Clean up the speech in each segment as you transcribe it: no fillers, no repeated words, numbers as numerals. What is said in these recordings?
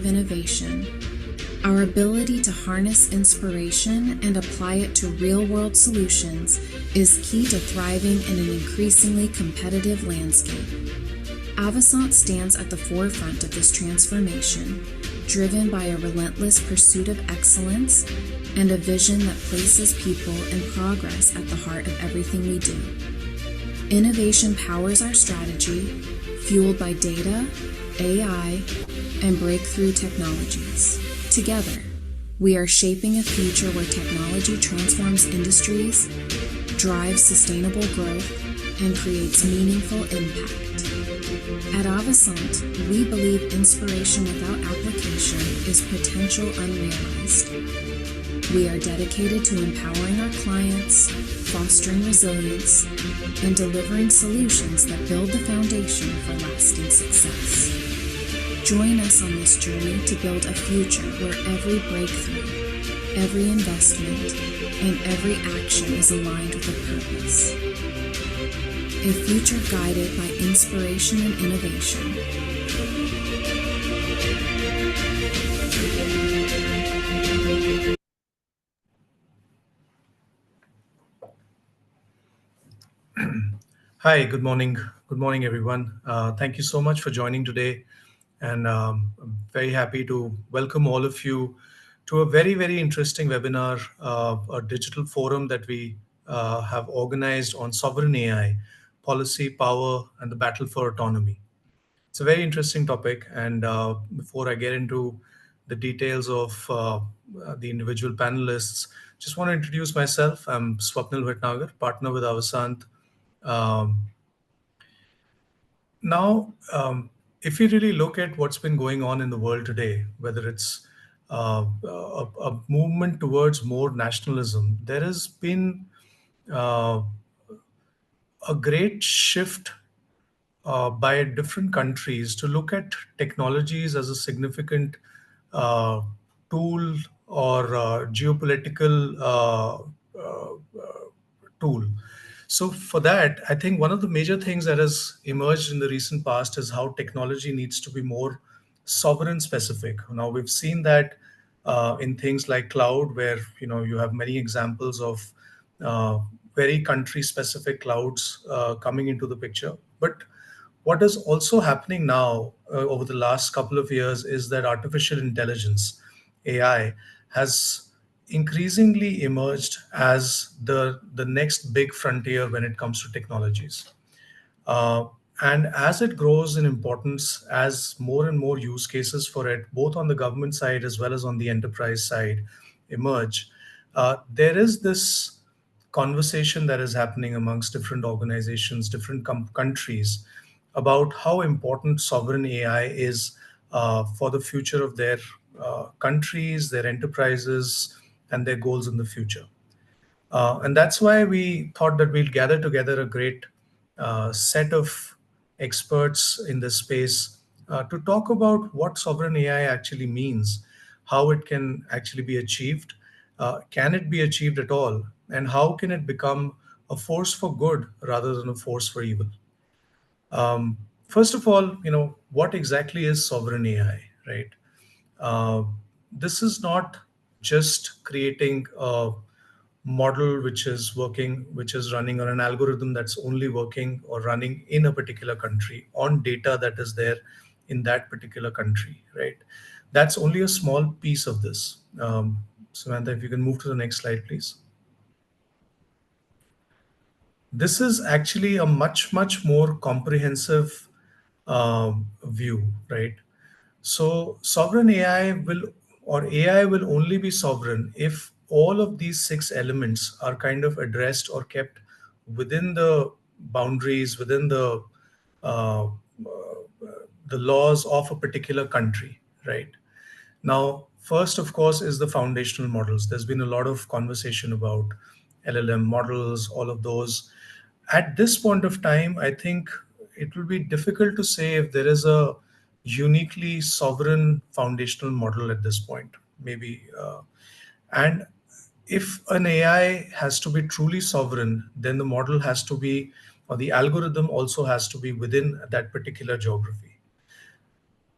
innovation. Our ability to harness inspiration and apply it to real-world solutions is key to thriving in an increasingly competitive landscape. Avasant stands at the forefront of this transformation, driven by a relentless pursuit of excellence and a vision that places people and progress at the heart of everything we do. Innovation powers our strategy, fueled by data, AI, and breakthrough technologies. Together, we are shaping a future where technology transforms industries, drives sustainable growth, and creates meaningful impact. At Avasant, we believe inspiration without application is potential unrealized. We are dedicated to empowering our clients, fostering resilience, and delivering solutions that build the foundation for lasting success. Join us on this journey to build a future where every breakthrough, every investment, and every action is aligned with a purpose. A future guided by inspiration and innovation. Hi, good morning. Good morning, everyone. Thank you so much for joining today. And I'm very happy to welcome all of you to a very, very interesting webinar, a digital forum that we have organized on sovereign AI, policy, power, and the battle for autonomy. It's a very interesting topic. And before I get into the details of the individual panelists, just want to introduce myself. I'm Swapnil Bhatnagar, partner with Avasant. Um, Now, if you really look at what's been going on in the world today, whether it's a movement towards more nationalism, there has been uh, a great shift by different countries to look at technologies as a significant uh, tool or geopolitical tool. So for that, I think one of the major things that has emerged in the recent past is how technology needs to be more sovereign specific. Now we've seen that in things like cloud, where you have many examples of uh, very country specific clouds coming into the picture. But what is also happening now over the last couple of years is that artificial intelligence, AI, has increasingly emerged as the next big frontier when it comes to technologies. Uh, and as it grows in importance, as more and more use cases for it, both on the government side as well as on the enterprise side, emerge, there is this conversation that is happening amongst different organizations, different countries, about how important sovereign AI is for the future of their countries, their enterprises, and their goals in the future. And that's why we thought that we'll gather together a great set of experts in this space to talk about what sovereign AI actually means, how it can actually be achieved, can it be achieved at all, and how can it become a force for good rather than a force for evil. First of all, what exactly is sovereign AI, right? Uh, this is not just creating a model which is working, which is running on an algorithm that's only working or running in a particular country on data that is there in that particular country, right? That's only a small piece of this. Samantha, if you can move to the next slide, please. This is actually a much, much more comprehensive view, right? So sovereign AI will, or AI will only be sovereign if all of these six elements are kind of addressed or kept within the boundaries, within uh, the laws of a particular country, right? Now, first, of course, is the foundational models. There's been a lot of conversation about LLM models, all of those. At this point of time, I think it will be difficult to say if there is a uniquely sovereign foundational model at this point. Maybe, and if an AI has to be truly sovereign, then the model has to be, or the algorithm also has to be within that particular geography.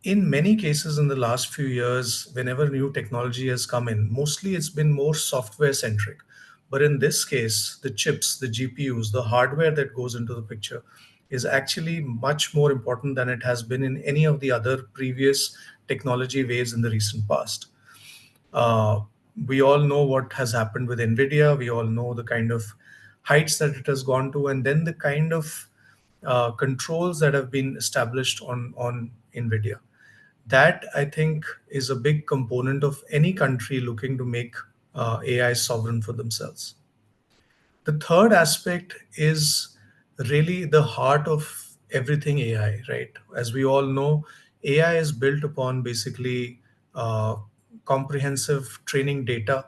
In many cases in the last few years, whenever new technology has come in, mostly it's been more software centric. But in this case, the chips, the GPUs, the hardware that goes into the picture is actually much more important than it has been in any of the other previous technology waves in the recent past. Uh, we all know what has happened with NVIDIA. We all know the kind of heights that it has gone to, and then the kind of controls that have been established on NVIDIA. That I think is a big component of any country looking to make AI sovereign for themselves. The third aspect is really the heart of everything AI, right? As we all know, AI is built upon basically uh, comprehensive training data.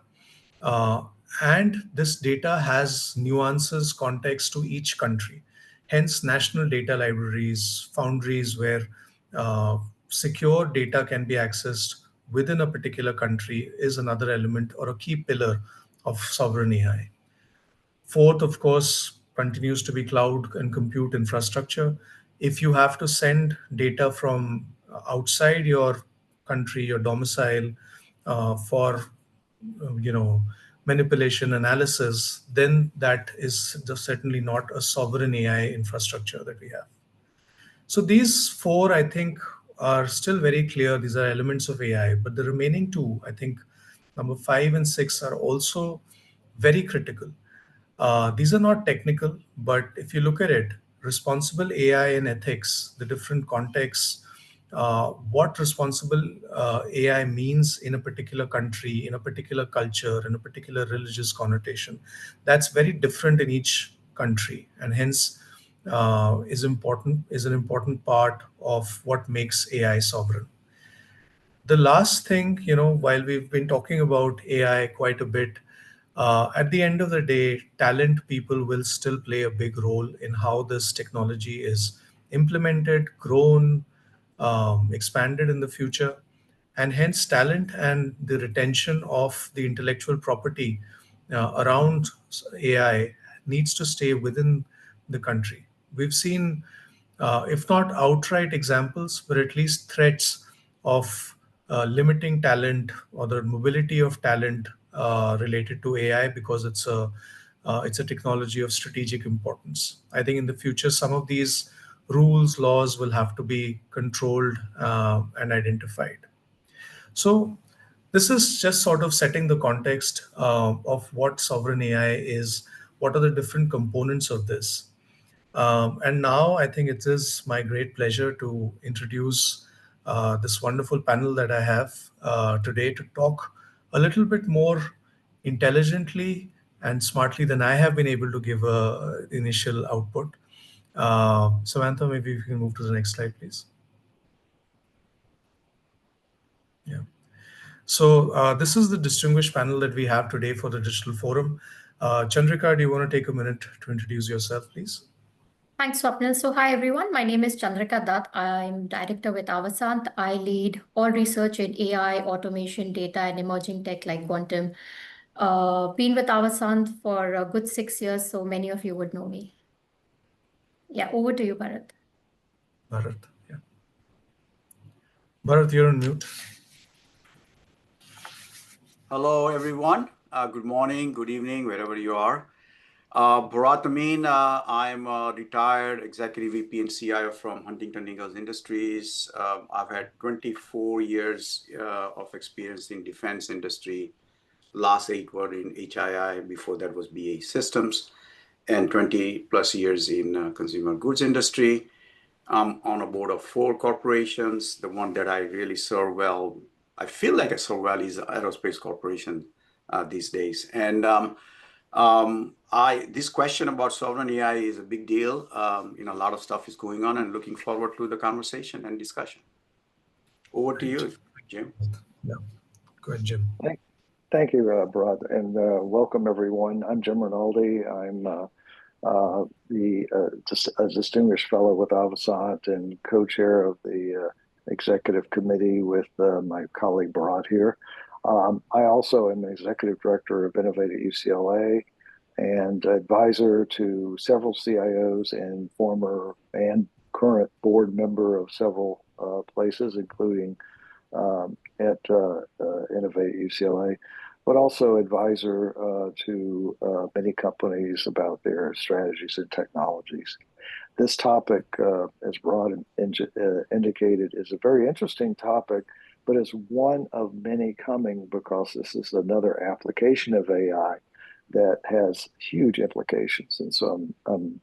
Uh, and this data has nuances, context to each country. Hence, national data libraries, foundries where uh, secure data can be accessed within a particular country is another element or a key pillar of sovereign AI. Fourth, of course, continues to be cloud and compute infrastructure. If you have to send data from outside your country, your domicile, for you know manipulation analysis, then that is just certainly not a sovereign AI infrastructure that we have. So these four, I think, are still very clear. These are elements of AI, but the remaining two, I think, number five and six, are also very critical. These are not technical, but if you look at it, responsible AI and ethics, the different contexts, what responsible AI means in a particular country, in a particular culture, in a particular religious connotation, that's very different in each country, and hence is an important part of what makes AI sovereign. The last thing, while we've been talking about AI quite a bit, at the end of the day, talent people will still play a big role in how this technology is implemented, grown, expanded in the future. And hence, talent and the retention of the intellectual property around AI needs to stay within the country. We've seen, if not outright examples, but at least threats of limiting talent or the mobility of talent related to AI because it's a technology of strategic importance. I think in the future, some of these rules, laws will have to be controlled and identified. So this is just sort of setting the context of what sovereign AI is, what are the different components of this. And now I think it is my great pleasure to introduce this wonderful panel that I have today to talk a little bit more intelligently and smartly than I have been able to give a initial output. Samantha, maybe you can move to the next slide, please. Yeah. So this is the distinguished panel that we have today for the digital forum. Chandrika, do you want to take a minute to introduce yourself, please? Thanks, Swapnil. So, hi everyone. My name is Chandrika Dutt. I'm director with Avasant. I lead all research in AI, automation, data, and emerging tech like quantum. Been with Avasant for a good 6 years, so many of you would know me. Yeah, over to you, Bharat. Bharat, yeah. Bharat, you're on mute. Hello, everyone. Good morning, good evening, wherever you are. Bharat Amin, I'm a retired executive VP and CIO from Huntington Ingalls Industries. I've had 24 years of experience in defense industry. Last 8 were in HII, before that was BAE Systems, and 20 plus years in consumer goods industry. I'm on a board of 4 corporations. The one that I really serve well, I feel like I serve well, is Aerospace Corporation these days. And this question about sovereign AI is a big deal. A lot of stuff is going on, and looking forward to the conversation and discussion. Over to you, Jim. Yeah. Go ahead, Jim. Thank you, Brad, and welcome everyone. I'm Jim Rinaldi. I'm just a distinguished fellow with Avasant and co-chair of the executive committee with my colleague Bharat here. I also am the executive director of Innovate at UCLA and advisor to several CIOs and former and current board member of several places, including at Innovate UCLA, but also advisor to many companies about their strategies and technologies. This topic, as Rod indicated, is a very interesting topic, but is one of many coming because this is another application of AI that has huge implications. And so I'm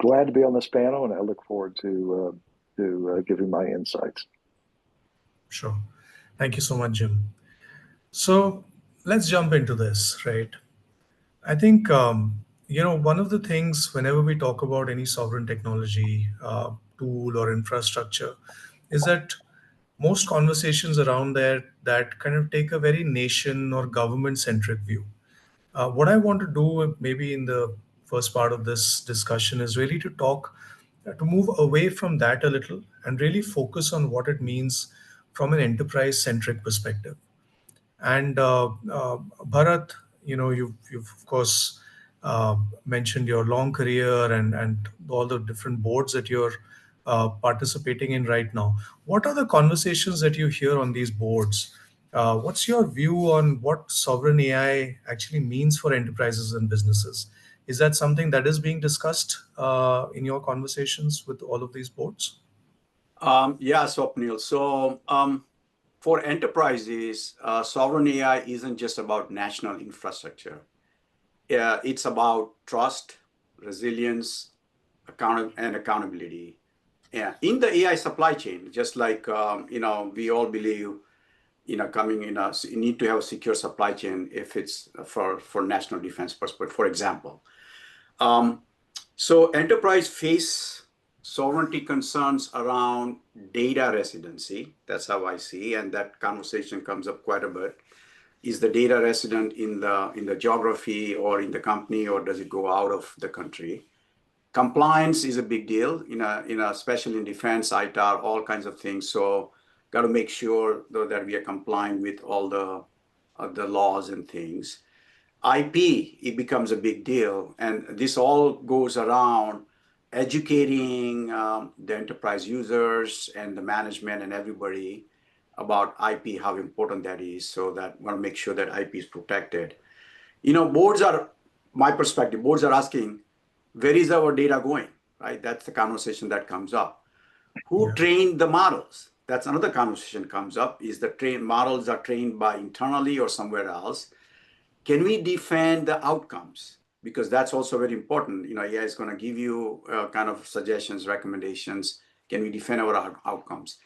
glad to be on this panel, and I look forward to giving my insights. Sure. Thank you so much, Jim. So let's jump into this, right? I think, one of the things whenever we talk about any sovereign technology tool or infrastructure is that most conversations around there that kind of take a very nation or government centric view. What I want to do maybe in the first part of this discussion is really to talk, to move away from that a little and really focus on what it means from an enterprise centric perspective. And Bharat, you've of course mentioned your long career and all the different boards that you're participating in right now. What are the conversations that you hear on these boards? What's your view on what sovereign AI actually means for enterprises and businesses? Is that something that is being discussed in your conversations with all of these boards? Yeah, Swapnil. So for enterprises, sovereign AI isn't just about national infrastructure. It's about trust, resilience, and accountability. Yeah, in the AI supply chain, just like we all believe, coming in us, you need to have a secure supply chain if it's for national defense perspective, for example. So enterprise face sovereignty concerns around data residency. That's how I see, and that conversation comes up quite a bit. Is the data resident in the geography or in the company, or does it go out of the country? Compliance is a big deal, especially in defense, ITAR, all kinds of things. So got to make sure though that we are complying with all the laws and things. IP, it becomes a big deal. And this all goes around educating the enterprise users and the management and everybody about IP, how important that is, so that we want to make sure that IP is protected. My perspective, boards are asking, where is our data going, right? That's the conversation that comes up. Who trained the models? That's another conversation comes up. Is the models are trained by internally or somewhere else? Can we defend the outcomes? Because that's also very important. AI is going to give you kind of suggestions, recommendations. Can we defend our outcomes?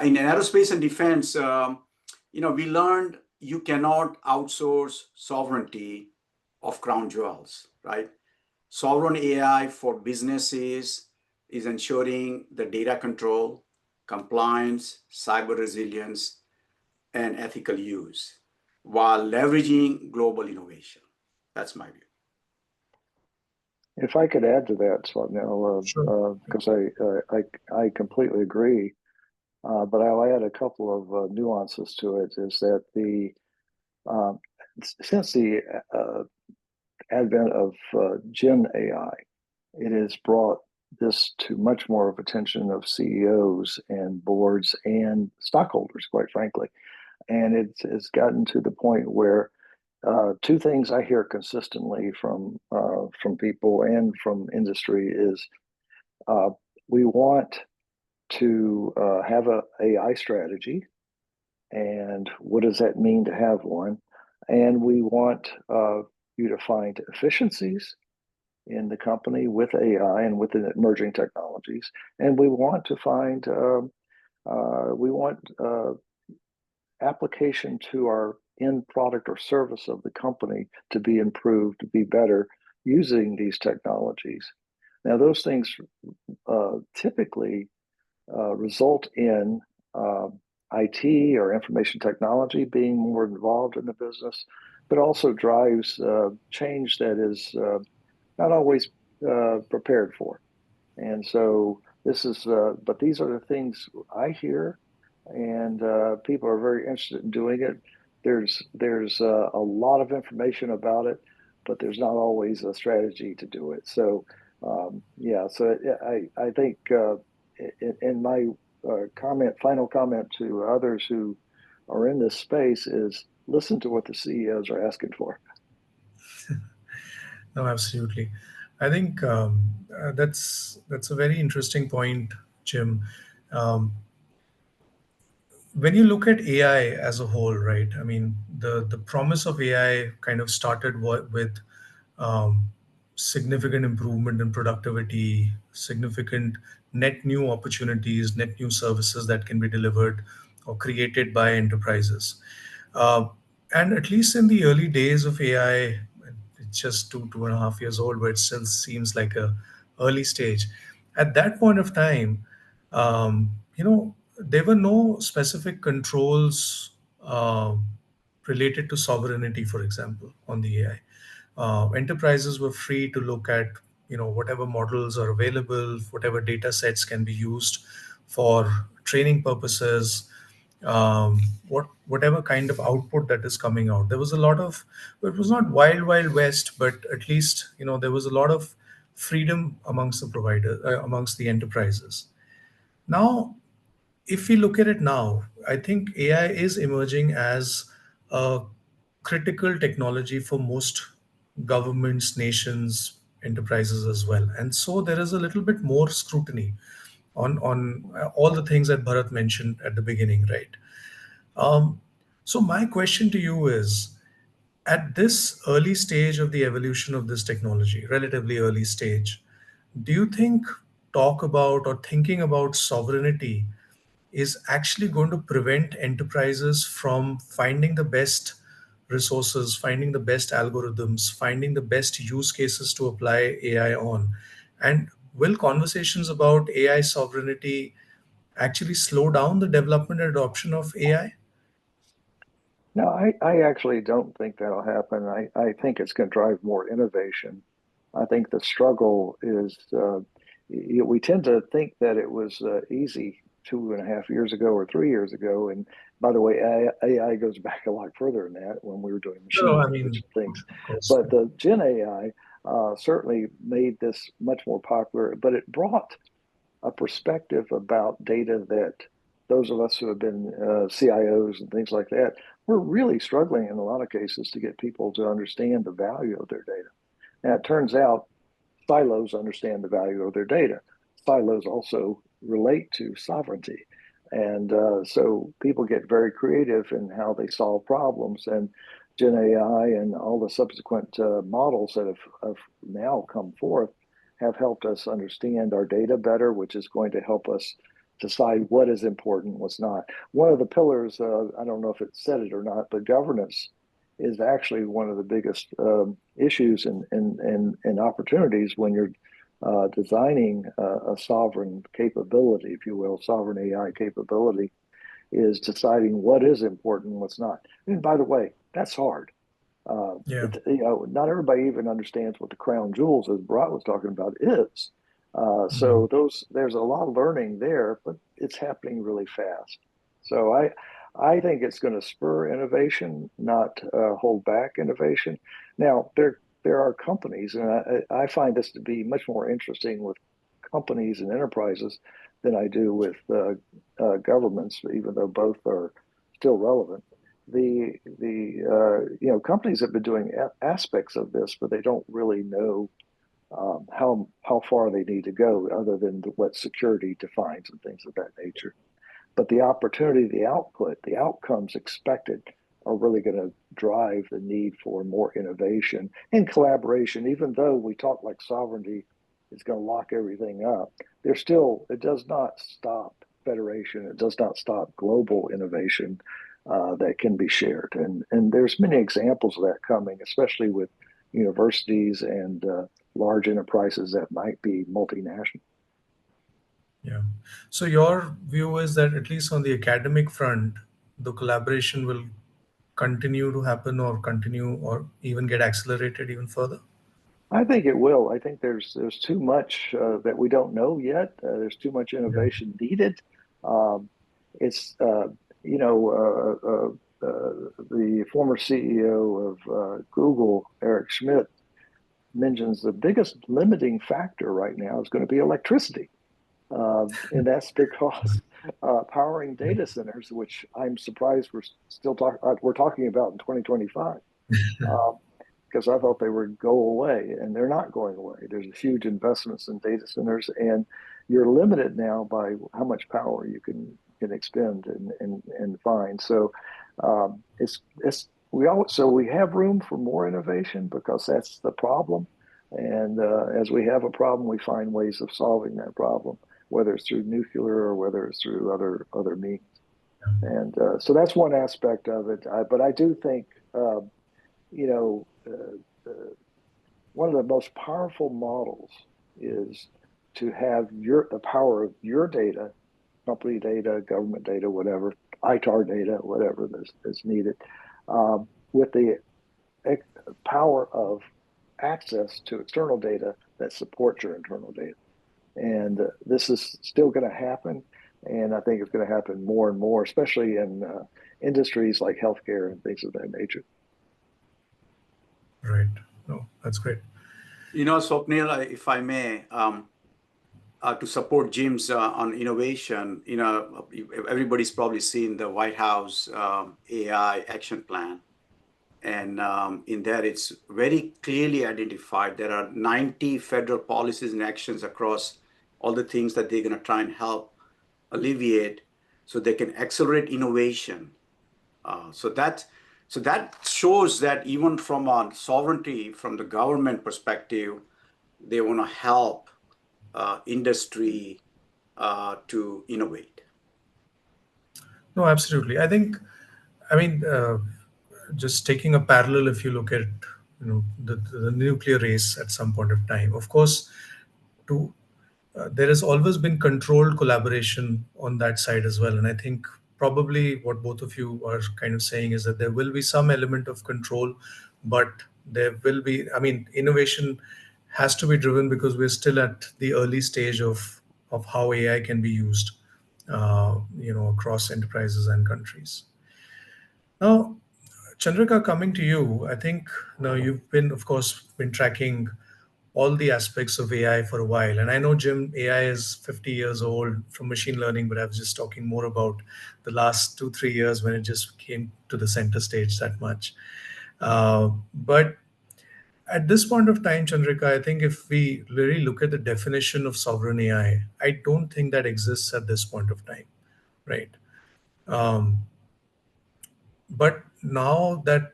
In aerospace and defense, we learned you cannot outsource sovereignty of crown jewels, right? Sovereign AI for businesses is ensuring the data control, compliance, cyber resilience, and ethical use while leveraging global innovation. That's my view. If I could add to that, Swapnil, Sure. because I completely agree, but I'll add a couple of nuances to it. Is that since the advent of Gen AI, it has brought this to much more of attention of CEOs and boards and stockholders, quite frankly. And it's gotten to the point where two things I hear consistently from people and from industry is we want to have a AI strategy, and what does that mean to have one? And we want you to find efficiencies in the company with AI and with the emerging technologies, and we want to find application to our end product or service of the company to be improved, to be better using these technologies. Now, those things typically result in IT or information technology being more involved in the business, but also drives change that is not always prepared for. And so but these are the things I hear, and people are very interested in doing it. There's a lot of information about it, but there's not always a strategy to do it. So so I think in my final comment to others who are in this space is listen to what the CEOs are asking for. No, absolutely. I think that's a very interesting point, Jim. Um, when you look at AI as a whole, right? I mean, the promise of AI kind of started with um, significant improvement in productivity, significant net new opportunities, net new services that can be delivered or created by enterprises. Uh, and at least in the early days of AI, it's just 2.5 years old, but it still seems like a early stage. At that point of time, there were no specific controls related to sovereignty, for example, on the AI. Enterprises were free to look at whatever models are available, whatever data sets can be used for training purposes, whatever kind of output that is coming out. There was a lot of, it was not wild west, but at least there was a lot of freedom amongst the providers, amongst the enterprises. Now, if we look at it now, I think AI is emerging as a critical technology for most governments, nations, enterprises as well. And so there is a little bit more scrutiny on all the things that Bharat mentioned at the beginning, right? So my question to you is, at this early stage of the evolution of this technology, relatively early stage, do you think talk about or thinking about sovereignty is actually going to prevent enterprises from finding the best resources, finding the best algorithms, finding the best use cases to apply AI on? And will conversations about AI sovereignty actually slow down the development and adoption of AI? No, I actually don't think that'll happen. I think it's going to drive more innovation. I think the struggle is we tend to think that it was easy 2.5 years ago or 3 years ago. And by the way, AI goes back a lot further than that when we were doing machine No, I language mean, and things. of course. But the Gen AI certainly made this much more popular, but it brought a perspective about data that those of us who have been CIOs and things like that, we're really struggling in a lot of cases to get people to understand the value of their data. Now, it turns out silos understand the value of their data. Silos also relate to sovereignty. And so people get very creative in how they solve problems. And Gen AI and all the subsequent models that have now come forth have helped us understand our data better, which is going to help us decide what is important, what's not. One of the pillars, I don't know if it said it or not, but governance is actually one of the biggest issues and opportunities when you're designing a sovereign capability, if you will, sovereign AI capability, is deciding what is important and what's not. And by the way, that's hard. Yeah. Not everybody even understands what the crown jewels, as Bharat was talking about, is. Mhm. So there's a lot of learning there, but it's happening really fast. So I think it's going to spur innovation, not hold back innovation. Now there are companies, and I find this to be much more interesting with companies and enterprises than I do with governments, even though both are still relevant. The companies have been doing aspects of this, but they don't really know how far they need to go, other than what security defines and things of that nature. But the opportunity, the output, the outcomes expected are really going to drive the need for more innovation and collaboration. Even though we talk like sovereignty is going to lock everything up, it does not stop federation. It does not stop global innovation that can be shared. And there's many examples of that coming, especially with universities and large enterprises that might be multinational. Yeah. So your view is that at least on the academic front, the collaboration will continue to happen or continue or even get accelerated even further? I think it will. I think there's too much that we don't know yet. There's too much Yeah. innovation needed. Um, it's the former CEO of Google, Eric Schmidt, mentions the biggest limiting factor right now is going to be electricity. And that's because powering data centers, which I'm surprised we're talking about in 2025. Because I thought they would go away, and they're not going away. There's huge investments in data centers, and you're limited now by how much power you can expend and find. So we have room for more innovation because that's the problem. And as we have a problem, we find ways of solving that problem, whether it's through nuclear or whether it's through other means. And so that's one aspect of it. But I do think, you know, one of the most powerful models is to have the power of your data, company data, government data, whatever, ITAR data, whatever is needed, with the power of access to external data that supports your internal data. And this is still going to happen. And I think it's going to happen more and more, especially in industries like healthcare and things of that nature. Right. No, that's great. You know, Swapnil, if I may, to support Jim's on innovation, you know, everybody's probably seen the White House AI action plan. And in there, it's very clearly identified. There are 90 federal policies and actions across all the things that they're going to try and help alleviate so they can accelerate innovation. So that shows that even from a sovereignty, from the government perspective, they want to help industry to innovate. No, absolutely. I mean, just taking a parallel, if you look at the nuclear race at some point of time, of course, to there has always been controlled collaboration on that side as well. And I think probably what both of you are kind of saying is that there will be some element of control, but there will be, I mean, innovation has to be driven because we're still at the early stage of how AI can be used, across enterprises and countries. Now, Chandrika, coming to you, I think now you've been, of course, been tracking all the aspects of AI for a while. And I know, Jim, AI is 50 years old from machine learning, but I was just talking more about the last 2, 3 years when it just came to the center stage that much. But at this point of time, Chandrika, I think if we really look at the definition of sovereign AI, I don't think that exists at this point of time, right? Um, but now that,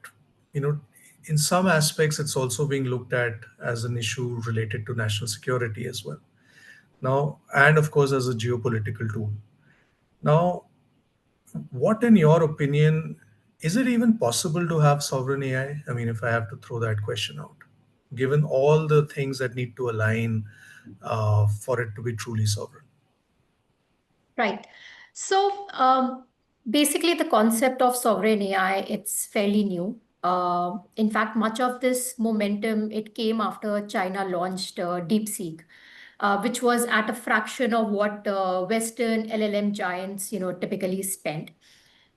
you know, in some aspects, it's also being looked at as an issue related to national security as well. Now, and of course, as a geopolitical tool. Now, what, in your opinion, is it even possible to have sovereign AI? I mean, if I have to throw that question out, given all the things that need to align for it to be truly sovereign. Right. So basically, the concept of sovereign AI, it's fairly new. In fact, much of this momentum, it came after China launched DeepSeek, which was at a fraction of what Western LLM giants, typically spend.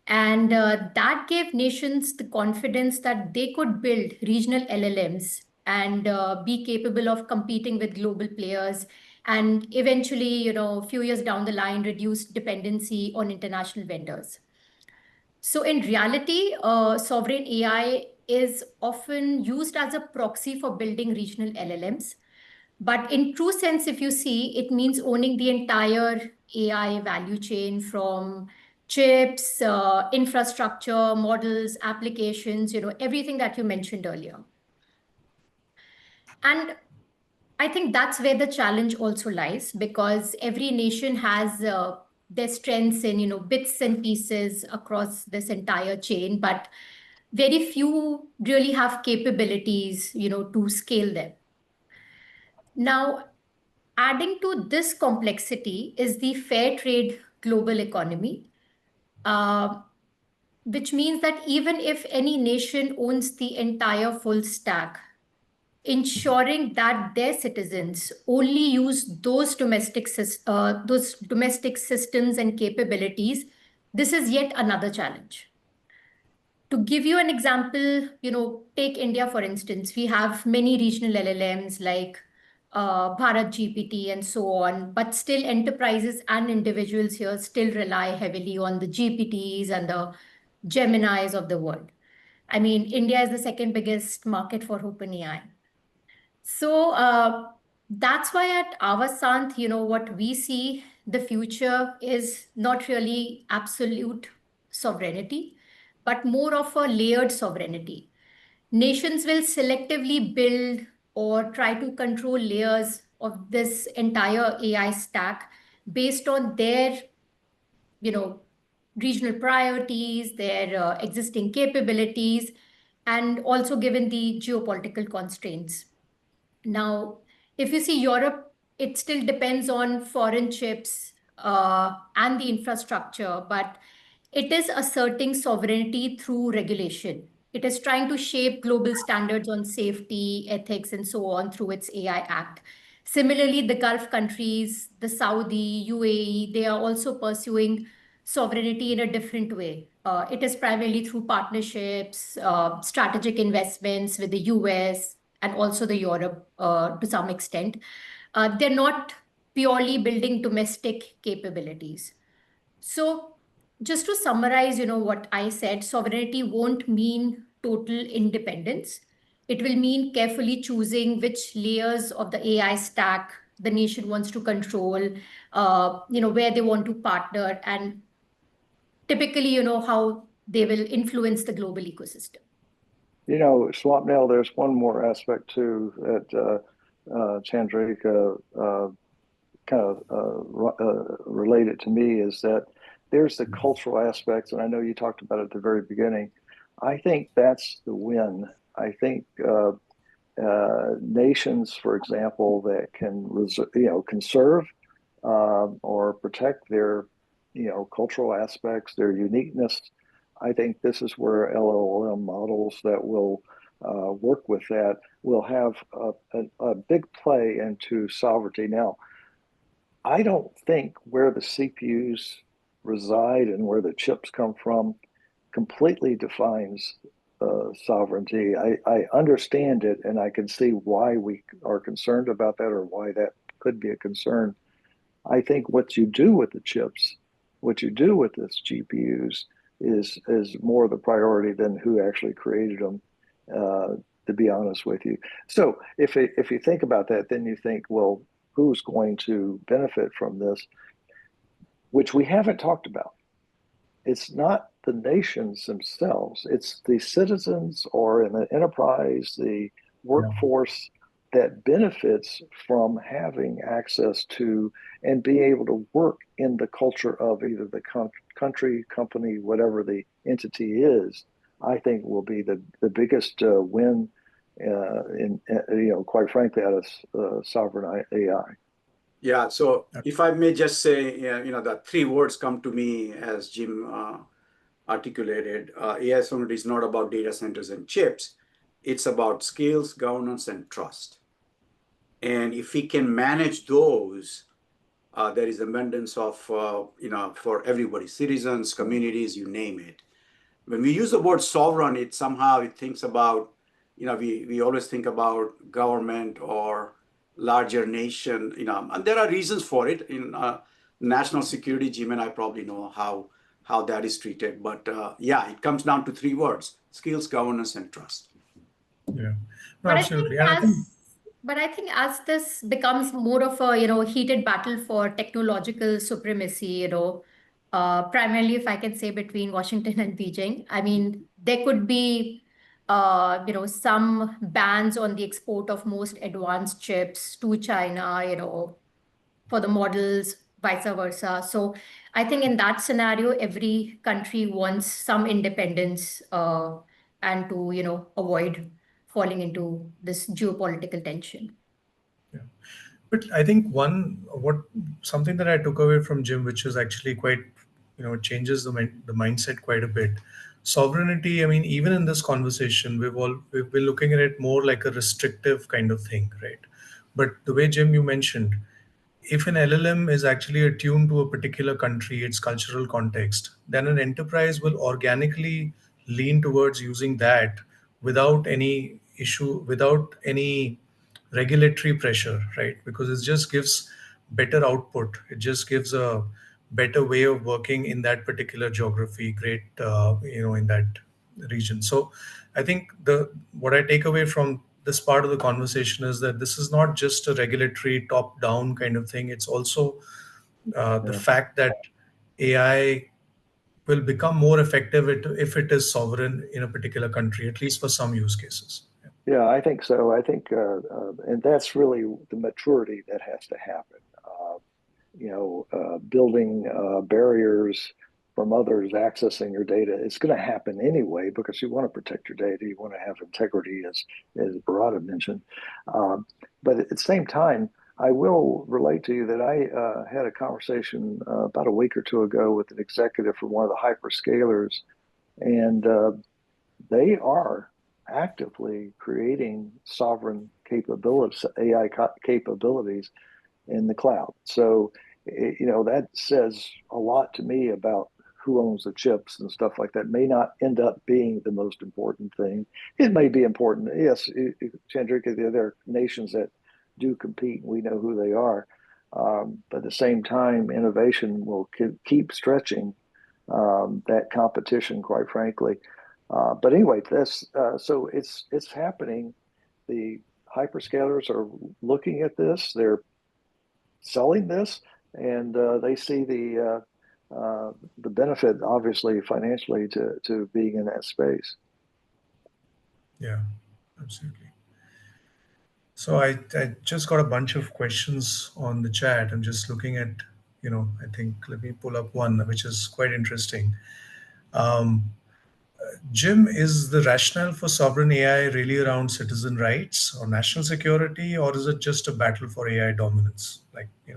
And that gave nations the confidence that they could build regional LLMs and be capable of competing with global players and eventually, a few years down the line, reduce dependency on international vendors. So in reality, sovereign AI is often used as a proxy for building regional LLMs. But in true sense, if you see, it means owning the entire AI value chain from chips, infrastructure, models, applications, everything that you mentioned earlier. And I think that's where the challenge also lies because every nation has their strengths in, bits and pieces across this entire chain, but very few really have capabilities, to scale them. Now, adding to this complexity is the fair trade global economy, uh, which means that even if any nation owns the entire full stack, ensuring that their citizens only use those domestic systems and capabilities, this is yet another challenge. To give you an example, take India, for instance. We have many regional LLMs like Bharat GPT and so on, but still enterprises and individuals here still rely heavily on the GPTs and the Geminis of the world. I mean, India is the second biggest market for OpenAI. So that's why at Avasant, what we see the future is not really absolute sovereignty, but more of a layered sovereignty. Nations will selectively build or try to control layers of this entire AI stack based on their, you know, regional priorities, their existing capabilities, and also given the geopolitical constraints. Now, if you see Europe, it still depends on foreign chips and the infrastructure, but it is asserting sovereignty through regulation. It is trying to shape global standards on safety, ethics, and so on through its AI Act. Similarly, the Gulf countries, the Saudi, UAE, they are also pursuing sovereignty in a different way. It is primarily through partnerships, strategic investments with the US and also the Europe to some extent. They're not purely building domestic capabilities. So just to summarize, what I said, sovereignty won't mean total independence. It will mean carefully choosing which layers of the AI stack the nation wants to control, where they want to partner, and typically, how they will influence the global ecosystem. Swapnil, there's one more aspect too that Chandrika kind of related to me is that there's the cultural aspects, and I know you talked about it at the very beginning. I think that's the win. I think nations, for example, that can conserve or protect their cultural aspects, their uniqueness. I think this is where LLM models that will work with that will have a big play into sovereignty. Now, I don't think where the CPUs reside and where the chips come from completely defines sovereignty. I understand it, and I can see why we are concerned about that or why that could be a concern. I think what you do with the chips, what you do with this GPUs is more the priority than who actually created them, to be honest with you. So if you think about that, then you think, well, who's going to benefit from this, which we haven't talked about. It's not the nations themselves, it's the citizens or in the enterprise, the workforce that benefits from having access to and being able to work in the culture of either the country, company, whatever the entity is. I think will be the biggest win quite frankly, out of sovereign AI. Yeah, so if I may just say, the three words come to me as Jim articulated. AI sovereignty is not about data centers and chips. It's about skills, governance, and trust. And if we can manage those, there is abundance of, for everybody, citizens, communities, you name it. When we use the word sovereign, it thinks about, we always think about government or larger nation, and there are reasons for it. In national security, Jim and I probably know how that is treated. But it comes down to three words: skills, governance, and trust. Yeah, no, absolutely. But I think as this becomes more of a heated battle for technological supremacy, primarily if I can say between Washington and Beijing, I mean there could be some bans on the export of most advanced chips to China, for the models, vice versa. So I think in that scenario, every country wants some independence and to avoid falling into this geopolitical tension. Yeah. But I think something that I took away from Jim, which is actually quite, changes the mindset quite a bit. Sovereignty. I mean, even in this conversation, we've been looking at it more like a restrictive kind of thing, right? But the way Jim you mentioned, if an LLM is actually attuned to a particular country, its cultural context, then an enterprise will organically lean towards using that without any issue, without any regulatory pressure, right? Because it just gives better output. It just gives a better way of working in that particular geography, great, in that region. So I think the what I take away from this part of the conversation is that this is not just a regulatory top-down kind of thing. It's also the Yeah. fact that AI will become more effective if it is sovereign in a particular country, at least for some use cases. Yeah. Yeah, I think so. I think, and that's really the maturity that has to happen. Building barriers from others accessing your data, it's going to happen anyway because you want to protect your data. You want to have integrity, as Bharata mentioned. Um, but at the same time, I will relate to you that I had a conversation about a week or two ago with an executive from one of the hyperscalers, and they are actively creating sovereign capabilities, AI capabilities in the cloud. So, that says a lot to me about who owns the chips and stuff like that. May not end up being the most important thing. It may be important. Yes, Chandrika, there are nations that do compete, and we know who they are. But at the same time, innovation will keep stretching that competition, quite frankly. But anyway, so it's happening. The hyperscalers are looking at this. They're selling this, and they see the benefit, obviously, financially, to being in that space. Yeah, absolutely. So I just got a bunch of questions on the chat. I'm just looking at, I think, let me pull up one which is quite interesting. Um, Jim, is the rationale for sovereign AI really around citizen rights or national security, or is it just a battle for AI dominance, like, the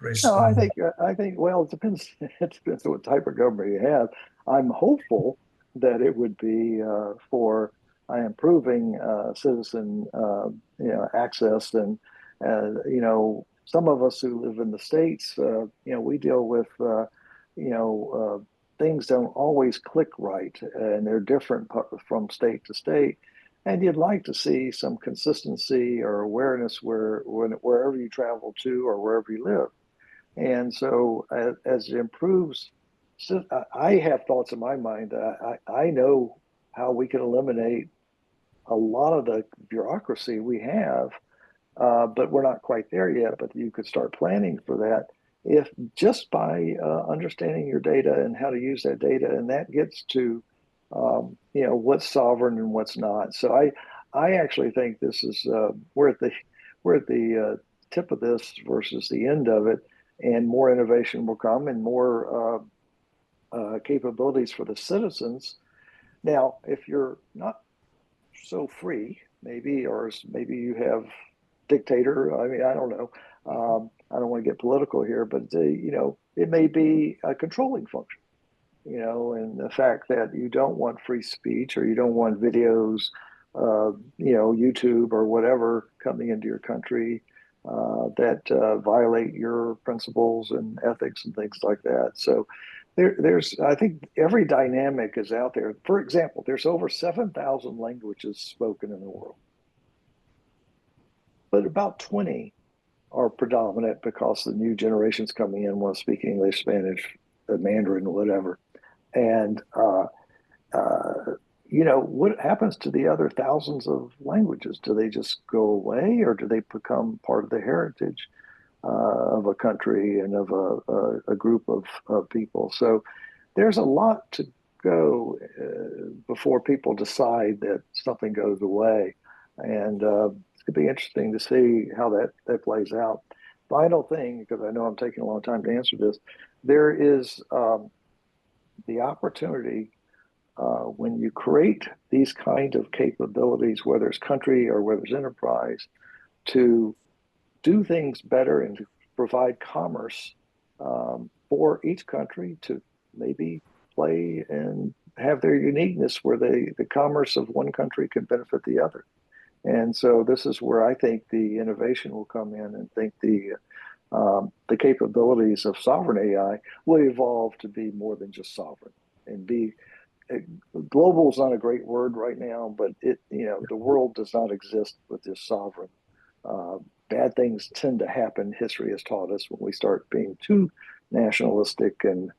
race to No, the moon? I think. Well, it depends. It depends on what type of government you have. I'm hopeful that it would be for improving citizen, access, and some of us who live in the states, we deal with, things don't always click right, and they're different from state to state. And you'd like to see some consistency or awareness wherever you travel to or wherever you live. And so, as it improves, so I have thoughts in my mind. I know how we can eliminate a lot of the bureaucracy we have, but we're not quite there yet. But you could start planning for that if just by understanding your data and how to use that data, and that gets to what's sovereign and what's not. So I actually think this is we're at the tip of this versus the end of it, and more innovation will come and more capabilities for the citizens. Now, if you're not so free, maybe, or maybe you have dictator. I mean, I don't know. I don't want to get political here, but it may be a controlling function. And the fact that you don't want free speech or you don't want videos, YouTube or whatever coming into your country that violate your principles and ethics and things like that. So I think every dynamic is out there. For example, there's over 7,000 languages spoken in the world, but about 20 are predominant because the new generations coming in want to speak English, Spanish, Mandarin, whatever. And what happens to the other thousands of languages? Do they just go away, or do they become part of the heritage of a country and of a group of people? So there's a lot to go before people decide that something goes away. And it's going to be interesting to see how that plays out. Final thing, because I know I'm taking a long time to answer this, there is the opportunity when you create these kind of capabilities, whether it's country or whether it's enterprise, to do things better and to provide commerce for each country to maybe play and have their uniqueness where the commerce of one country can benefit the other. And so this is where I think the innovation will come in, and think the capabilities of sovereign AI will evolve to be more than just sovereign and be global is not a great word right now, but the world does not exist with this sovereign. Bad things tend to happen, history has taught us, when we start being too nationalistic and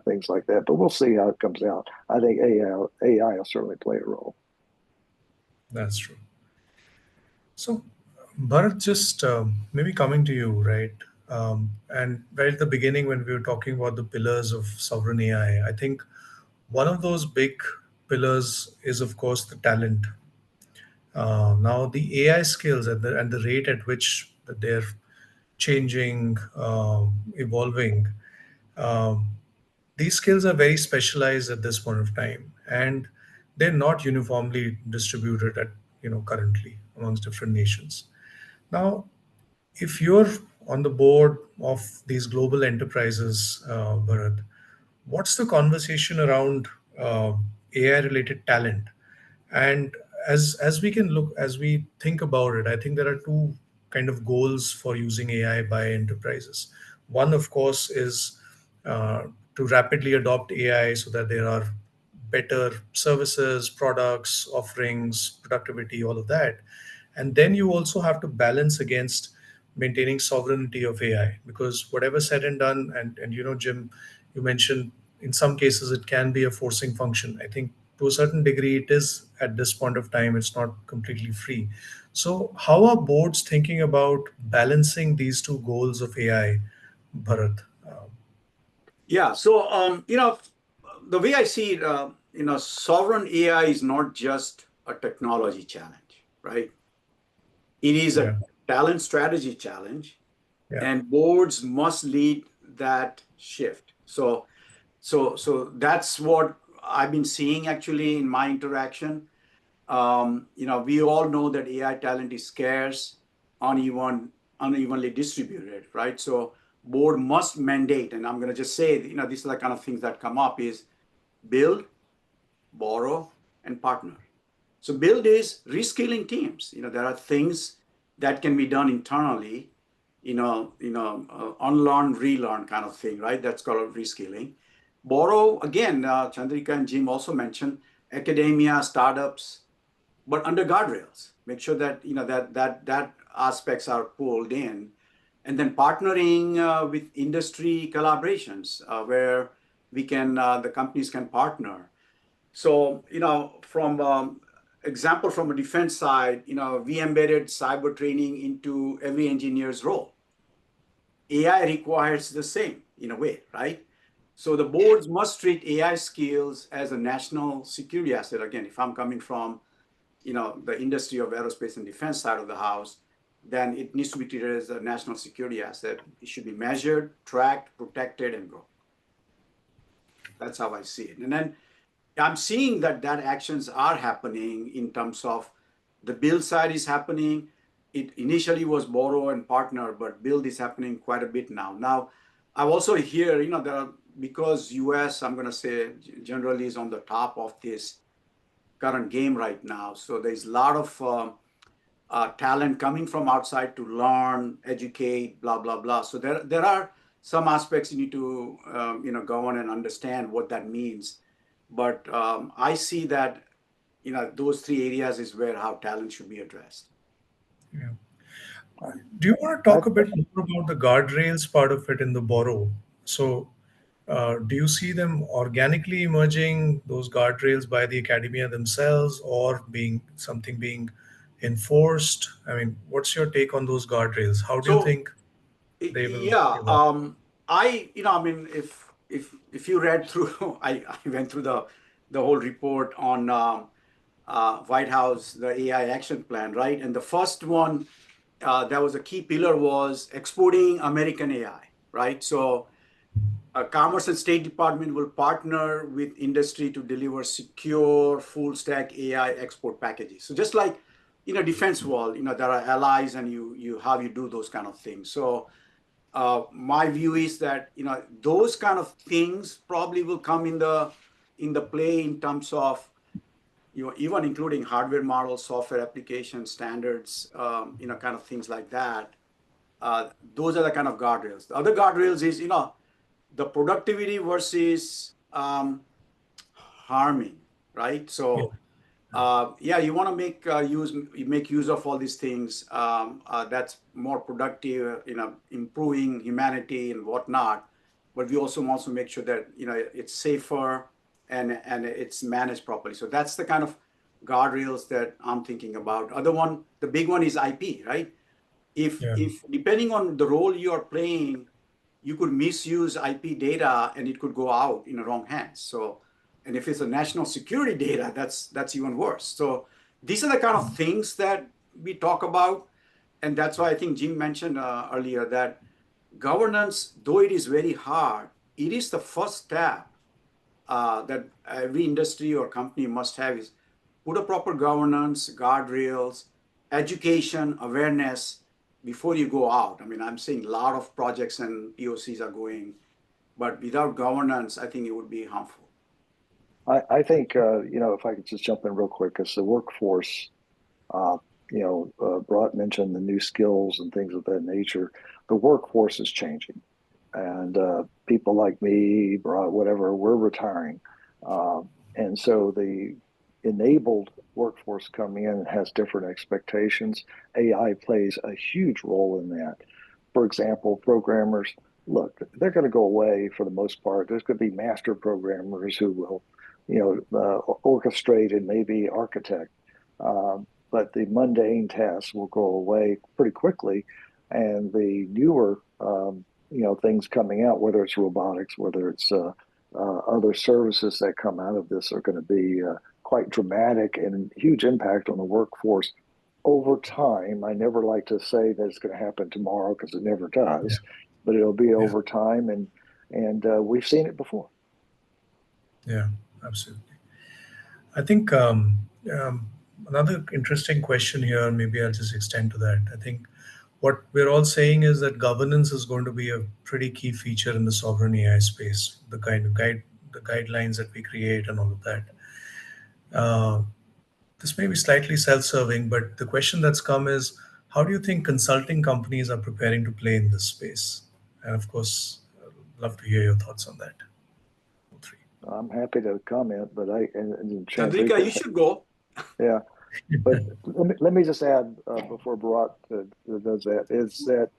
things like that. But we'll see how it comes out. I think AI will certainly play a role. That's true. So, Bharat, just maybe coming to you, right? And right at the beginning, when we were talking about the pillars of sovereign AI, I think one of those big pillars is, of course, the talent. Now, the AI skills and the rate at which that they're changing, evolving, um, these skills are very specialized at this point of time, and they're not uniformly distributed at currently amongst different nations. Now, if you're on the board of these global enterprises, Bharat, what's the conversation around AI related talent? And as we can look, as we think about it, I think there are two kind of goals for using AI by enterprises. One, of course, is uh, to rapidly adopt AI so that there are better services, products, offerings, productivity, all of that. And then you also have to balance against maintaining sovereignty of AI, because whatever said and done, and Jim, you mentioned in some cases it can be a forcing function. I think to a certain degree it is at this point of time, it's not completely free. So how are boards thinking about balancing these two goals of AI, Bharat? Yeah. So, the way I see it, sovereign AI is not just a technology challenge, right? It is Yeah, a talent strategy challenge, yeah, and boards must lead that shift. So that's what I've been seeing actually in my interaction. We all know that AI talent is scarce, unevenly distributed, right? So board must mandate, and I'm going to just say, these are the kind of things that come up is build, borrow, and partner. So build is reskilling teams. There are things that can be done internally, unlearn, relearn kind of thing, right? That's called reskilling. Borrow, again, Chandrika and Jim also mentioned academia, startups, but under guardrails. Make sure that that aspects are pulled in, and then partnering with industry collaborations where the companies can partner. So from example from a defense side, we embedded cyber training into every engineer's role. AI requires the same in a way, right? So the boards must treat AI skills as a national security asset. Again, if I'm coming from the industry of aerospace and defense side of the house, then it needs to be treated as a national security asset. It should be measured, tracked, protected, and grown. That's how I see it. And then I'm seeing that actions are happening in terms of the build side is happening. It initially was borrow and partner, but build is happening quite a bit now. Now, I also hear, because US, I'm going to say, generally is on the top of this current game right now. So there's a lot of talent coming from outside to learn, educate, blah, blah, blah. So there are some aspects you need to, go on and understand what that means. But I see that, those three areas is where how talent should be addressed. yeah. Do you want to talk a bit more about the guardrails part of it in the borrow? So, do you see them organically emerging, those guardrails by the academia themselves, or being enforced? I mean, what's your take on those guardrails? How do you So think they will yeah, evolve? I mean, if you read through, I went through the whole report on White House, the AI action plan, right? And the first one that was a key pillar was exporting American AI, right? So Commerce and State Department will partner with industry to deliver secure full stack AI export packages. So just like defense world, there are allies and you how you do those kind of things. So my view is that those kind of things probably will come in the play in terms of even including hardware models, software application standards, kind of things like that. Those are the kind of guardrails. The other guardrails is the productivity versus harming, right? Yeah, So Yeah, you want to make use of all these things. That's more productive, improving humanity and whatnot. But we also want to make sure that it's safer and it's managed properly. So that's the kind of guardrails that I'm thinking about. The big one is IP, right? If depending on the role you are playing, you could misuse IP data and it could go out in the wrong hands. So, and if it's a national security data, that's even worse. So these are the kind of things that we talk about. And that's why I think Jim mentioned earlier that governance, though it is very hard, it is the first step that every industry or company must have is put a proper governance, guardrails, education, awareness before you go out. I mean, I'm seeing a lot of projects and POCs are going, but without governance, I think it would be harmful. I think, if I could just jump in real quick, because the workforce, Brought mentioned the new skills and things of that nature. The workforce is changing. And people like me, Brought, whatever, we're retiring. And so the enabled workforce coming in has different expectations. AI plays a huge role in that. For example, programmers, look, they're going to go away for the most part. There's going to be master programmers who will, orchestrate and maybe architect. But the mundane tasks will go away pretty quickly, and the newer, things coming out, whether it's robotics, whether it's other services that come out of this, are going to be quite dramatic and huge impact on the workforce over time. I never like to say that it's going to happen tomorrow because it never does, but it'll be over time, and we've seen it before. Yeah, absolutely. I think another interesting question here, maybe I'll just extend to that. I think what we're all saying is that governance is going to be a pretty key feature in the sovereign AI space, the kind of the guidelines that we create and all of that. This may be slightly self-serving, but the question that's come is, how do you think consulting companies are preparing to play in this space? And of course, I'd love to hear your thoughts on that. I'm happy to comment, but and Chandrika, you should go. Yeah, but let me just add before Bharat does that, is that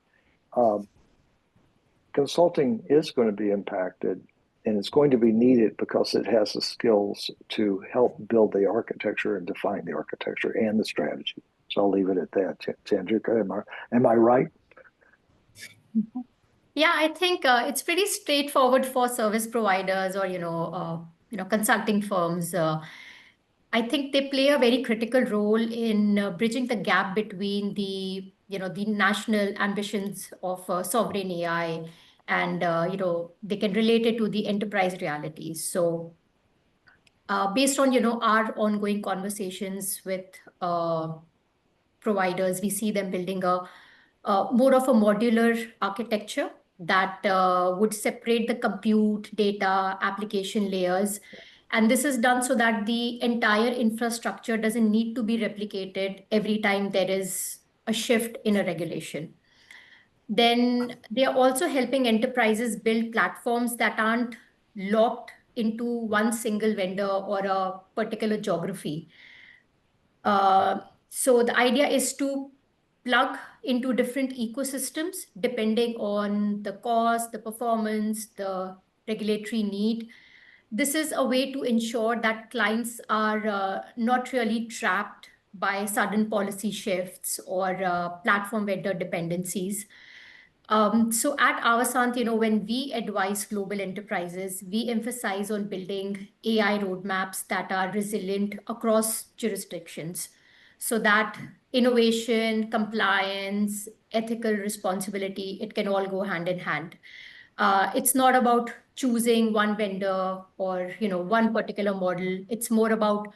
consulting is going to be impacted, and it's going to be needed because it has the skills to help build the architecture and define the architecture and the strategy. So I'll leave it at that. Chandrika, am I right? Yeah, I think it's pretty straightforward for service providers or consulting firms. I think they play a very critical role in bridging the gap between the national ambitions of sovereign AI, and they can relate it to the enterprise realities. So based on our ongoing conversations with providers, we see them building a more of a modular architecture that would separate the compute, data, application layers. And this is done so that the entire infrastructure doesn't need to be replicated every time there is a shift in a regulation. Then they are also helping enterprises build platforms that aren't locked into one single vendor or a particular geography. So the idea is to plug into different ecosystems depending on the cost, the performance, the regulatory need. This is a way to ensure that clients are not really trapped by sudden policy shifts or platform vendor dependencies. So at Avasant, when we advise global enterprises, we emphasize on building AI roadmaps that are resilient across jurisdictions so that innovation, compliance, ethical responsibility, it can all go hand in hand. It's not about choosing one vendor or one particular model. It's more about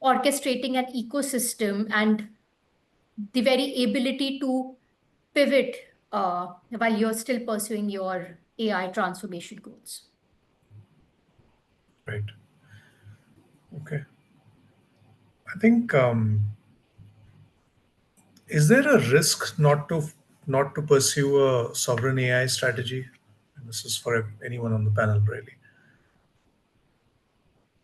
orchestrating an ecosystem and the very ability to pivot while you're still pursuing your AI transformation goals. Right. Okay. I think is there a risk not to pursue a sovereign AI strategy? And this is for anyone on the panel, really.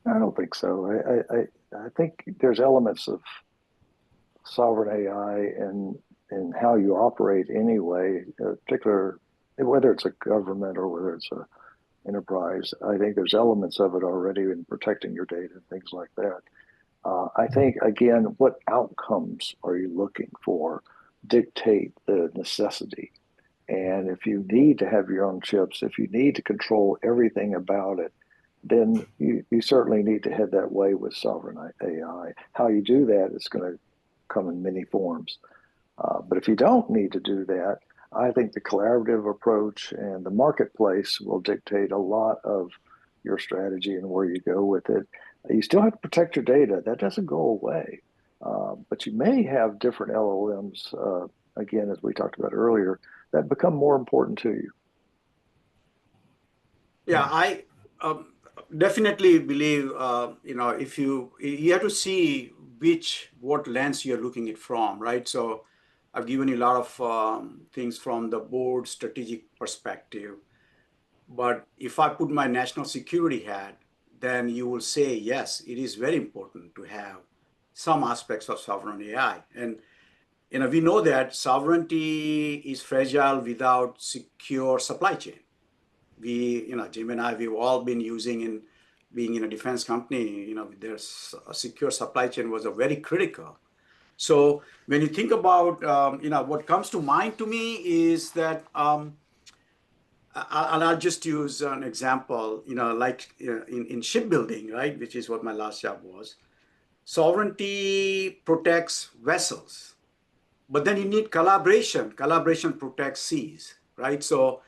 I don't think so. I think there's elements of sovereign AI in how you operate anyway, particular whether it's a government or whether it's a enterprise. I think there's elements of it already in protecting your data and things like that. I think, again, what outcomes are you looking for dictate the necessity. And if you need to have your own chips, if you need to control everything about it, then you certainly need to head that way with sovereign AI. How you do that is going to come in many forms. But if you don't need to do that, I think the collaborative approach and the marketplace will dictate a lot of your strategy and where you go with it. You still have to protect your data. That doesn't go away. But you may have different LLMs, again, as we talked about earlier, that become more important to you. Yeah, I definitely believe, if you have to see what lens you're looking at from, right? So I've given you a lot of things from the board strategic perspective. But if I put my national security hat, then you will say, yes, it is very important to have some aspects of sovereign AI. And we know that sovereignty is fragile without secure supply chain. Jim and I, we've all been using being in a defense company, there's a secure supply chain was a very critical. So when you think about, what comes to mind to me is that, I'll just use an example, like in shipbuilding, right, which is what my last job was. Sovereignty protects vessels, but then you need collaboration. Collaboration protects seas, right? So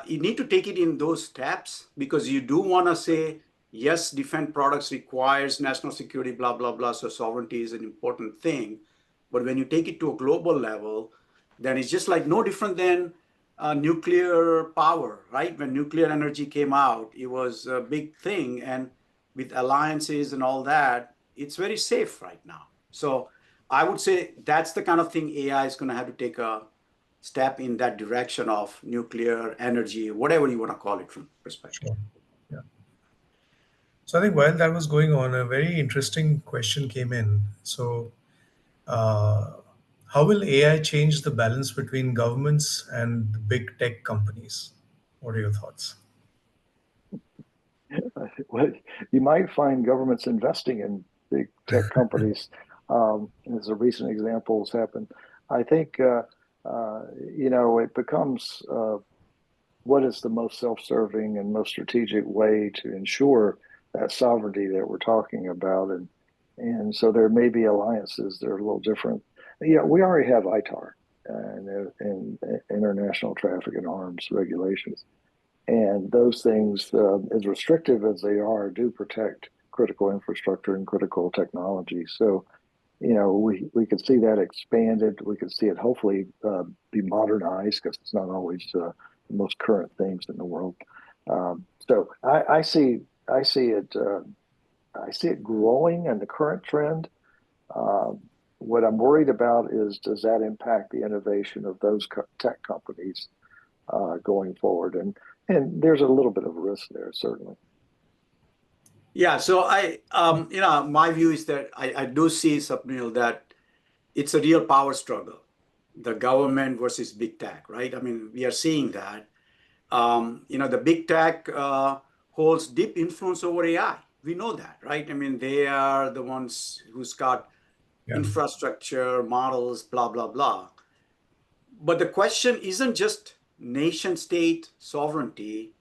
you need to take it in those steps because you do want to say, yes, defense products requires national security, blah, blah, blah. So sovereignty is an important thing. But when you take it to a global level, then it's just like no different than nuclear power, right? When nuclear energy came out, it was a big thing. And with alliances and all that, it's very safe right now. So I would say that's the kind of thing AI is going to have to take a step in that direction of nuclear energy, whatever you want to call it from perspective. Sure. Yeah. So I think while that was going on, a very interesting question came in. So, how will AI change the balance between governments and the big tech companies? What are your thoughts? Well, you might find governments investing in big tech companies, as a recent example has happened. I think, it becomes what is the most self-serving and most strategic way to ensure that sovereignty that we're talking about. And so there may be alliances that are a little different. Yeah, we already have ITAR and international traffic in arms regulations. And those things, as restrictive as they are, do protect critical infrastructure and critical technology. So, we could see that expanded. We could see it hopefully be modernized because it's not always the most current things in the world. So I see it. I see it growing in the current trend. What I'm worried about is, does that impact the innovation of those tech companies going forward? And there's a little bit of risk there, certainly. Yeah, so my view is that I do see, Sapnil, that it's a real power struggle, the government versus big tech, right? I mean, we are seeing that. The big tech holds deep influence over AI. We know that, right? I mean, they are the ones who's got infrastructure, models, blah, blah, blah. But the question isn't just nation state sovereignty,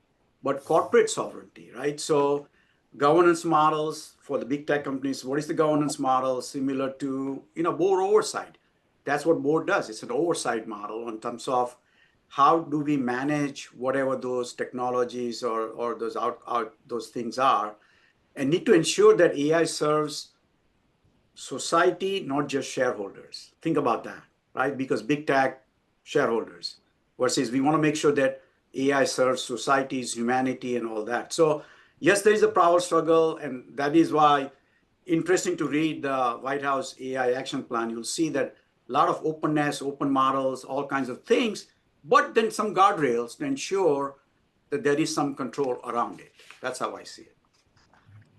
but corporate sovereignty, right? So governance models for the big tech companies, what is the governance model similar to, board oversight? That's what board does. It's an oversight model in terms of how do we manage whatever those technologies or those things are, and need to ensure that AI serves society, not just shareholders. Think about that, right? Because big tech shareholders versus we want to make sure that AI serves societies, humanity, and all that. So yes, there is a power struggle, and that is why interesting to read the White House AI action plan. You'll see that a lot of openness, open models, all kinds of things, but then some guardrails to ensure that there is some control around it. That's how I see it.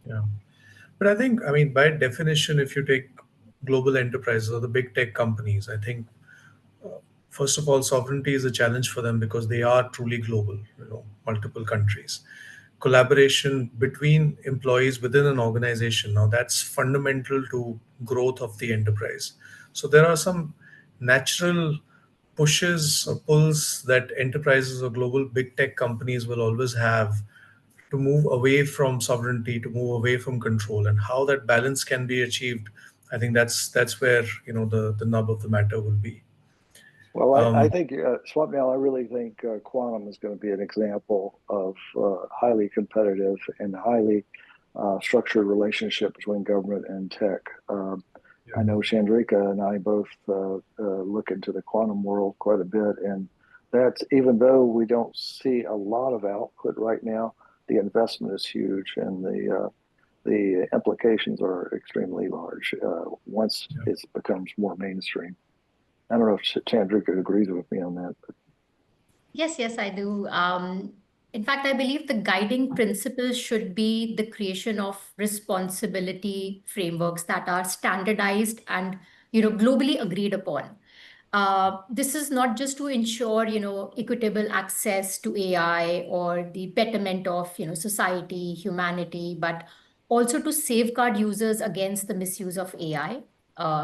Yeah. But I think, I mean, by definition, if you take global enterprises or the big tech companies, I think first of all, sovereignty is a challenge for them because they are truly global, multiple countries. Collaboration between employees within an organization, now that's fundamental to growth of the enterprise. So there are some natural pushes or pulls that enterprises or global big tech companies will always have to move away from sovereignty, to move away from control, and how that balance can be achieved. I think that's where the nub of the matter will be. Well, I Um, think, Swapnil, I really think quantum is going to be an example of highly competitive and highly structured relationship between government and tech. I know Chandrika and I both look into the quantum world quite a bit, and that's even though we don't see a lot of output right now, the investment is huge, and the implications are extremely large once yeah. it becomes more mainstream. I don't know if Chandrika agrees with me on that. But. Yes, I do. In fact, I believe the guiding principle should be the creation of responsibility frameworks that are standardized and globally agreed upon. This is not just to ensure equitable access to AI or the betterment of society, humanity, but also to safeguard users against the misuse of AI.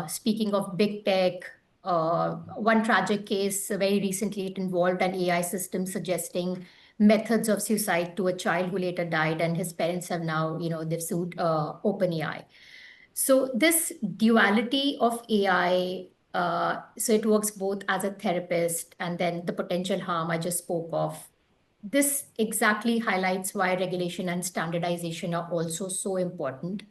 Speaking of big tech, one tragic case very recently, it involved an AI system suggesting methods of suicide to a child who later died, and his parents have now, they've sued OpenAI. So this duality of AI, so it works both as a therapist and then the potential harm I just spoke of. This exactly highlights why regulation and standardization are also so important.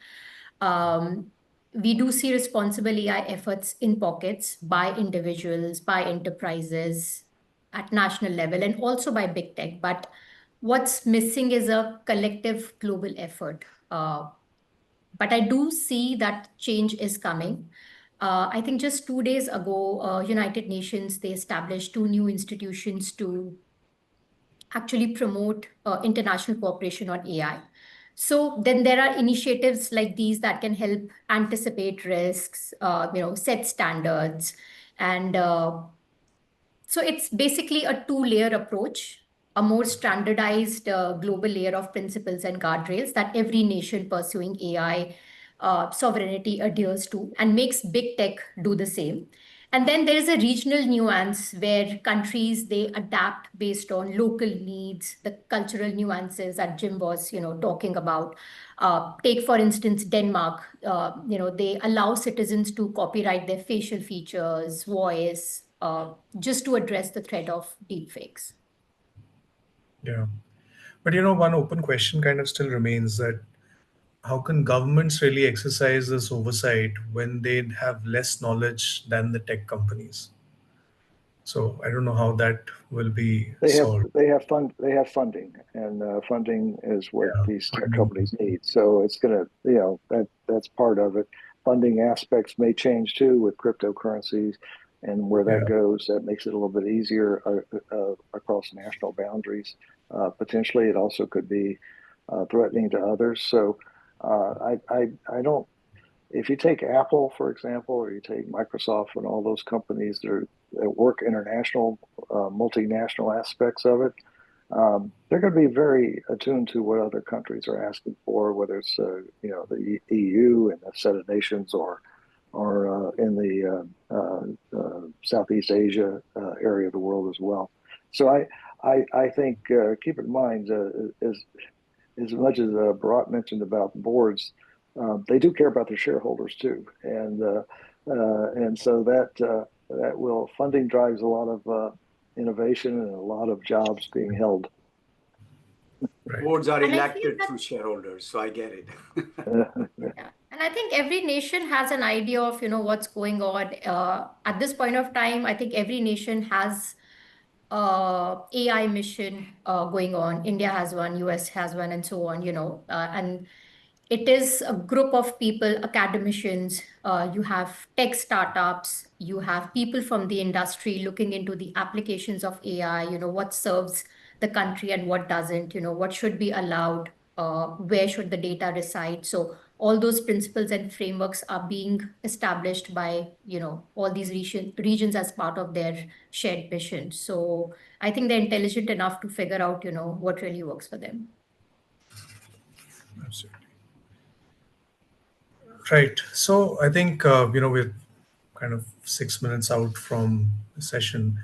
Um, we do see responsible AI efforts in pockets by individuals, by enterprises at national level, and also by big tech. But what's missing is a collective global effort. But I do see that change is coming. I think just 2 days ago, United Nations, they established two new institutions to actually promote international cooperation on AI. So then there are initiatives like these that can help anticipate risks, set standards, and so it's basically a two-layer approach, a more standardized global layer of principles and guardrails that every nation pursuing AI sovereignty adheres to and makes big tech do the same. And then there is a regional nuance where countries they adapt based on local needs, the cultural nuances that Jim was, talking about. Take for instance Denmark. They allow citizens to copyright their facial features, voice, just to address the threat of deepfakes. Yeah. But one open question kind of still remains that how can governments really exercise this oversight when they have less knowledge than the tech companies? So I don't know how that will be solved. They have funding, and funding is what Yeah, these tech funding. companies need. So it's gonna, that's part of it. Funding aspects may change too with cryptocurrencies, and where that Yeah, goes, that makes it a little bit easier across national boundaries. Potentially, it also could be threatening to others. So I don't. If you take Apple, for example, or you take Microsoft and all those companies that work international, multinational aspects of it, they're going to be very attuned to what other countries are asking for, whether it's the EU and a set of nations, or in the Southeast Asia area of the world as well. So I think keep in mind as much as Bharat mentioned about boards, they do care about their shareholders too, and so that will funding drives a lot of innovation and a lot of jobs being held. right. Boards are And I feel elected that, through shareholders, so I get it. yeah. And I think every nation has an idea of, what's going on. At this point of time, I think every nation has AI mission going on. India has one, US has one, and so on, and it is a group of people, academicians, you have tech startups, you have people from the industry looking into the applications of AI, what serves the country and what doesn't, what should be allowed, where should the data reside. So all those principles and frameworks are being established by, all these regions as part of their shared mission. So I think they're intelligent enough to figure out, what really works for them. Absolutely. Right. So I think, we're kind of 6 minutes out from the session.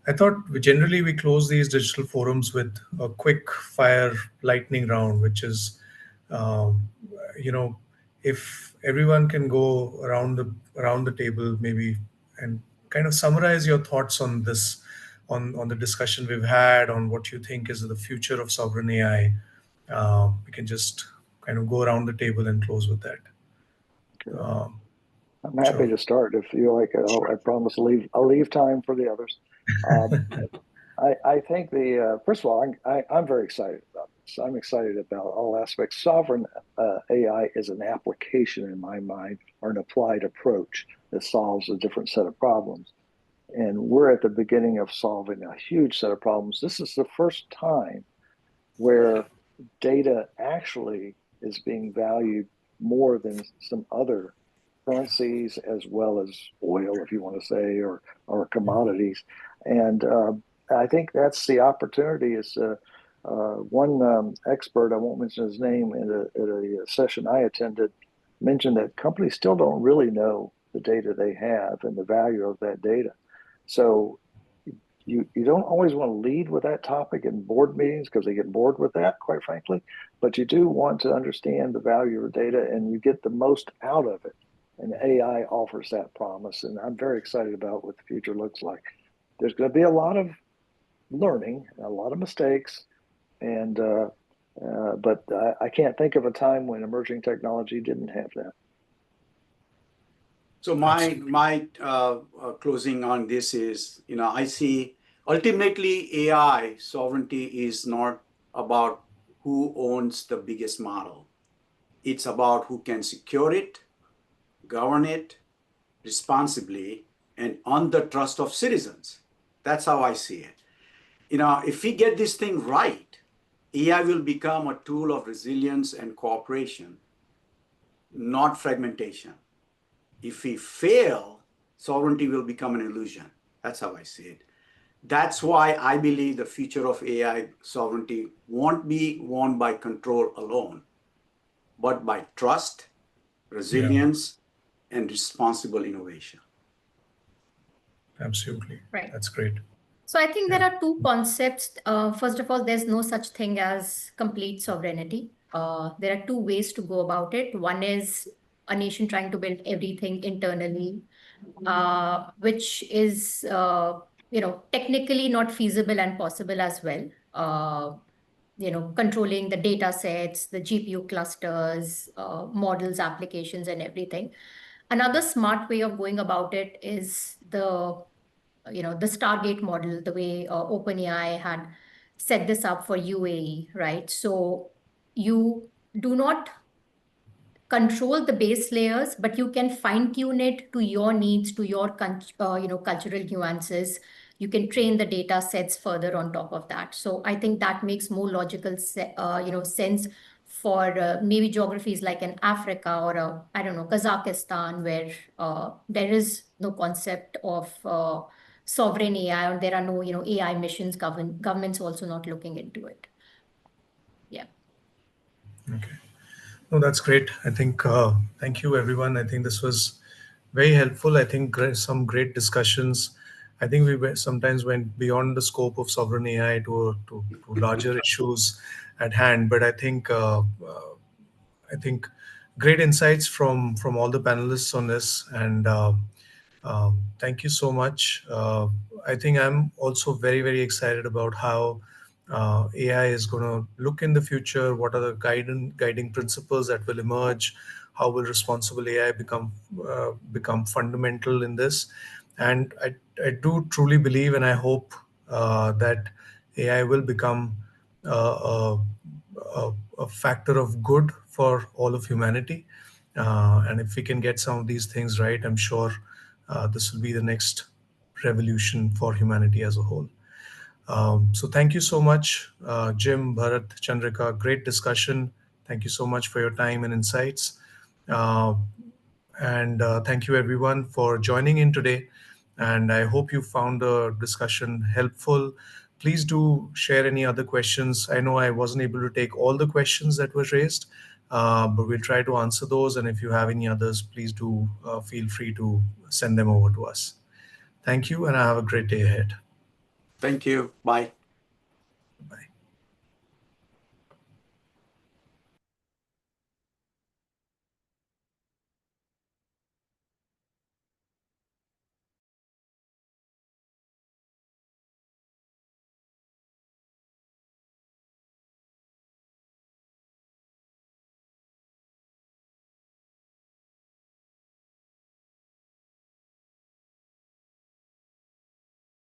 I thought we close these digital forums with a quick fire lightning round, which is, um, you know, if everyone can go around the table, maybe, and kind of summarize your thoughts on this, on the discussion we've had, on what you think is the future of sovereign AI. We can just kind of go around the table and close with that. Okay. Um, I'm happy sure. to start if you like. I promise I'll leave time for the others. Um, I think first of all, I'm very excited about this. I'm excited about all aspects. Sovereign AI is an application in my mind, or an applied approach that solves a different set of problems. And we're at the beginning of solving a huge set of problems. This is the first time where data actually is being valued more than some other currencies, as well as oil, if you want to say, or commodities. And I think that's the opportunity. Is one expert, I won't mention his name, at a session I attended, mentioned that companies still don't really know the data they have and the value of that data. So you don't always want to lead with that topic in board meetings because they get bored with that, quite frankly. But you do want to understand the value of data, and you get the most out of it. And AI offers that promise, and I'm very excited about what the future looks like. There's going to be a lot of learning, a lot of mistakes, and but I can't think of a time when emerging technology didn't have that. So my closing on this is, I see ultimately AI sovereignty is not about who owns the biggest model. It's about who can secure it, govern it responsibly, and earn the trust of citizens. That's how I see it. If we get this thing right, AI will become a tool of resilience and cooperation, not fragmentation. If we fail, sovereignty will become an illusion. That's how I see it. That's why I believe the future of AI sovereignty won't be won by control alone, but by trust, Yeah, resilience, and responsible innovation. absolutely. Right. That's great. So I think Yeah. there are two concepts. First of all, there's no such thing as complete sovereignty. There are two ways to go about it. One is a nation trying to build everything internally, which is, technically not feasible and possible as well. Controlling the data sets, the GPU clusters, models, applications, and everything. Another smart way of going about it is the Stargate model, the way OpenAI had set this up for UAE, right? So you do not control the base layers, but you can fine tune it to your needs, to your cultural nuances. You can train the data sets further on top of that. So I think that makes more logical sense for maybe geographies like in Africa or I don't know, Kazakhstan, where there is no concept of sovereign AI, or there are no AI missions. Governments also not looking into it. Yeah. Okay. No, that's great. I think, thank you, everyone. I think this was very helpful. I think some great discussions. I think sometimes went beyond the scope of sovereign AI to larger issues at hand. But I think great insights from all the panelists on this, and thank you so much. I think I'm also very excited about how AI is going to look in the future. What are the guiding principles that will emerge? How will responsible AI become fundamental in this? And I do truly believe, and I hope that AI will become uh, a factor of good for all of humanity. And if we can get some of these things right, I'm sure this will be the next revolution for humanity as a whole. So thank you so much, Jim, Bharat, Chandrika. Great discussion. Thank you so much for your time and insights. Uh, and thank you everyone for joining in today. And I hope you found the discussion helpful. Please do share any other questions. I know I wasn't able to take all the questions that were raised, but we'll try to answer those. And if you have any others, please do feel free to send them over to us. Thank you, and have a great day ahead. Thank you. Bye.